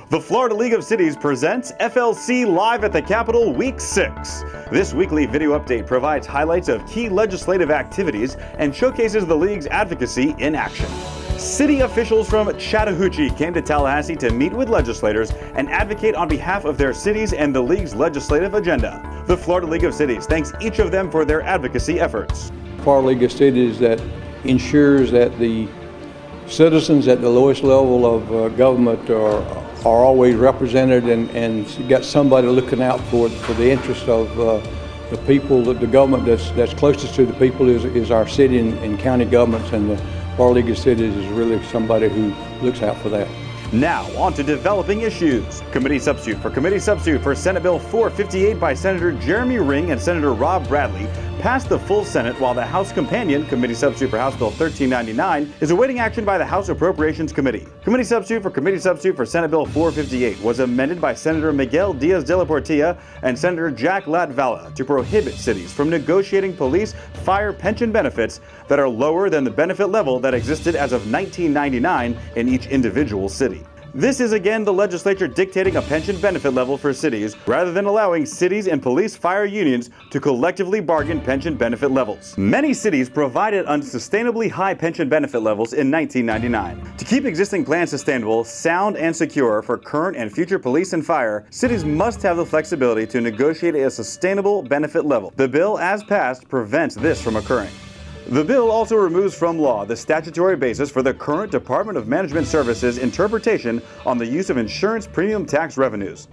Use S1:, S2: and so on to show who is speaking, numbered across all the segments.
S1: The Florida League of Cities presents FLC Live at the Capitol Week 6. This weekly video update provides highlights of key legislative activities and showcases the League's advocacy in action. City officials from Chattahoochee came to Tallahassee to meet with legislators and advocate on behalf of their cities and the League's legislative agenda. The Florida League of Cities thanks each of them for their advocacy efforts.
S2: Florida League of Cities that ensures that the citizens at the lowest level of government are always represented and got somebody looking out for the interests of the people. The government that's closest to the people is our city and county governments, and the Florida League of Cities is really somebody who looks out for that.
S1: Now, on to developing issues. Committee substitute for Senate Bill 458 by Senator Jeremy Ring and Senator Rob Bradley passed the full Senate, while the House companion, Committee Substitute for House Bill 1399, is awaiting action by the House Appropriations Committee. Committee Substitute for Senate Bill 458 was amended by Senator Miguel Diaz de la Portilla and Senator Jack Latvala to prohibit cities from negotiating police fire pension benefits that are lower than the benefit level that existed as of 1999 in each individual city. This is again the legislature dictating a pension benefit level for cities rather than allowing cities and police fire unions to collectively bargain pension benefit levels. Many cities provided unsustainably high pension benefit levels in 1999. To keep existing plans sustainable, sound, and secure for current and future police and fire, cities must have the flexibility to negotiate a sustainable benefit level. The bill, as passed, prevents this from occurring. The bill also removes from law the statutory basis for the current Department of Management Services interpretation on the use of insurance premium tax revenues.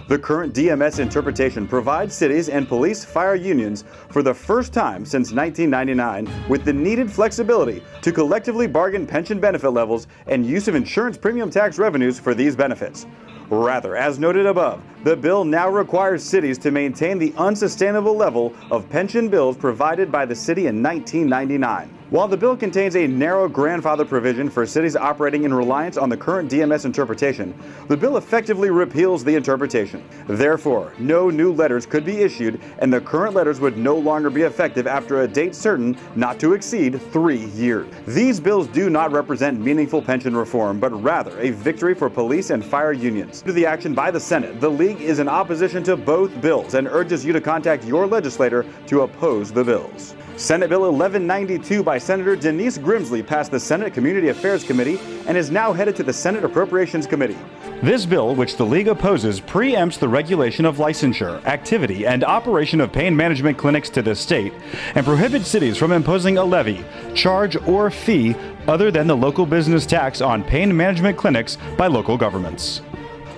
S1: The current DMS interpretation provides cities and police fire unions for the first time since 1999 with the needed flexibility to collectively bargain pension benefit levels and use of insurance premium tax revenues for these benefits. Rather, as noted above, the bill now requires cities to maintain the unsustainable level of pension bills provided by the city in 1999. While the bill contains a narrow grandfather provision for cities operating in reliance on the current DMS interpretation, the bill effectively repeals the interpretation. Therefore, no new letters could be issued, and the current letters would no longer be effective after a date certain not to exceed 3 years. These bills do not represent meaningful pension reform, but rather a victory for police and fire unions. Due to the action by the Senate, the League is in opposition to both bills and urges you to contact your legislator to oppose the bills. Senate Bill 1192 by Senator Denise Grimsley passed the Senate Community Affairs Committee and is now headed to the Senate Appropriations Committee. This bill, which the League opposes, preempts the regulation of licensure, activity, and operation of pain management clinics to the state and prohibits cities from imposing a levy, charge, or fee other than the local business tax on pain management clinics by local governments.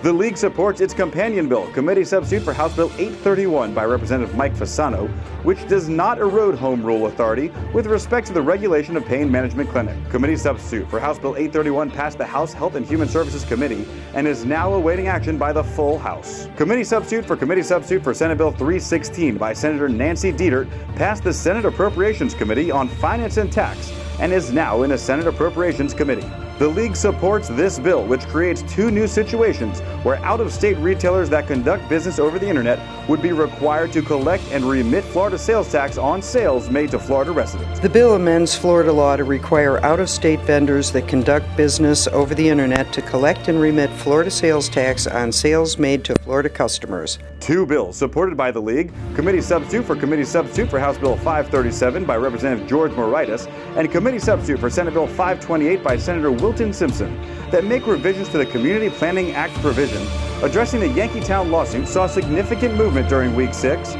S1: The League supports its companion bill, Committee Substitute for House Bill 831 by Representative Mike Fasano, which does not erode home rule authority with respect to the regulation of pain management clinic. Committee Substitute for House Bill 831 passed the House Health and Human Services Committee and is now awaiting action by the full House. Committee Substitute for Senate Bill 316 by Senator Nancy Dietert passed the Senate Appropriations Committee on Finance and Tax and is now in the Senate Appropriations Committee. The League supports this bill, which creates 2 new situations where out-of-state retailers that conduct business over the internet would be required to collect and remit Florida sales tax on sales made to Florida residents.
S3: The bill amends Florida law to require out-of-state vendors that conduct business over the internet to collect and remit Florida sales tax on sales made to Florida customers.
S1: 2 bills supported by the League, Committee Substitute for House Bill 537 by Representative George Moraitis and Committee Substitute for Senate Bill 528 by Senator Wilton Simpson, that make revisions to the Community Planning Act provision addressing the Yankeetown lawsuit saw significant movement during Week 6.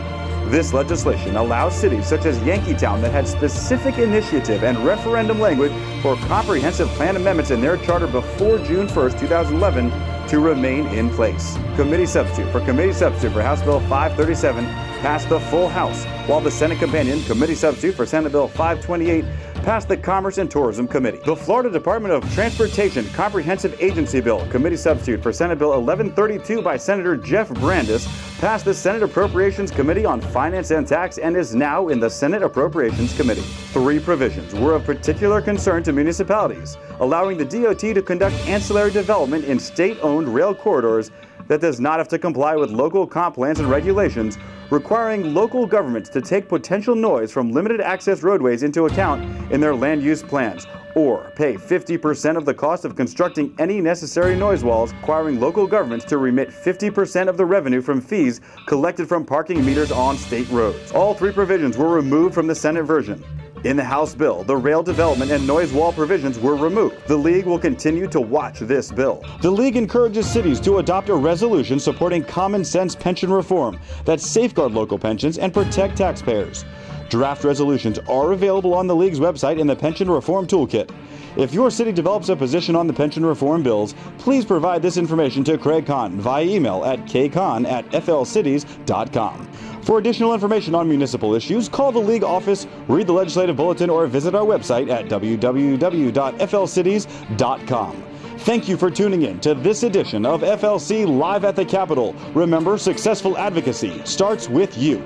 S1: This legislation allows cities such as Yankeetown that had specific initiative and referendum language for comprehensive plan amendments in their charter before June 1st, 2011 to remain in place. Committee Substitute for House Bill 537 passed the full House, while the Senate companion, Committee Substitute for Senate Bill 528, passed the Commerce and Tourism Committee. The Florida Department of Transportation Comprehensive Agency Bill, Committee Substitute for Senate Bill 1132 by Senator Jeff Brandes, passed the Senate Appropriations Committee on Finance and Tax and is now in the Senate Appropriations Committee. 3 provisions were of particular concern to municipalities, allowing the DOT to conduct ancillary development in state-owned rail corridors that does not have to comply with local comp plans and regulations, requiring local governments to take potential noise from limited access roadways into account in their land use plans, or pay 50% of the cost of constructing any necessary noise walls, requiring local governments to remit 50% of the revenue from fees collected from parking meters on state roads. All three provisions were removed from the Senate version. In the House bill, the rail development and noise wall provisions were removed. The League will continue to watch this bill. The League encourages cities to adopt a resolution supporting common sense pension reform that safeguard local pensions and protect taxpayers. Draft resolutions are available on the League's website in the Pension Reform Toolkit. If your city develops a position on the pension reform bills, please provide this information to Craig Kahn via email at kcon@flcities.com. For additional information on municipal issues, call the League office, read the legislative bulletin, or visit our website at www.flcities.com. Thank you for tuning in to this edition of FLC Live at the Capitol. Remember, successful advocacy starts with you.